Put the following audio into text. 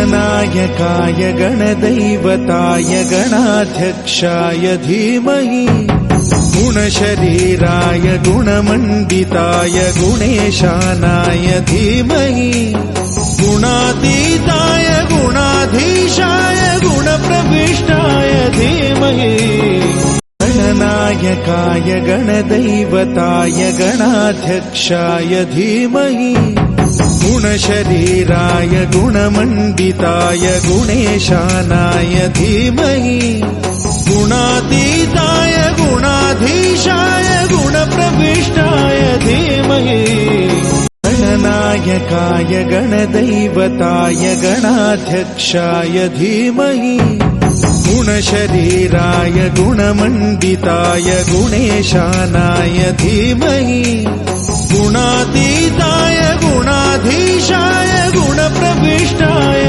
गणनायकाय गणदैवताय गणाध्यक्षाय धीमहि गुणशरीराय गुणमण्डिताय गुणेशानाय धीमहि गुणातीताय गुणाधीशाय गुणप्रविष्टाय धीमहि गणनायकाय गणदैवताय गणाध्यक्षाय धीमहि गुणशरीराय गुणमण्डिताय गुणेशानाय धीमहि गुणातीताय गुणाधीशाय गुणप्रविष्टाय धीमहि गणनायकाय गणदैवताय गणाध्यक्षाय धीमहि गुणशरीराय गुणमण्डिताय गुणेशानाय धीमहि गुणातीताय गुणाधीशाय गुणप्रविष्टाय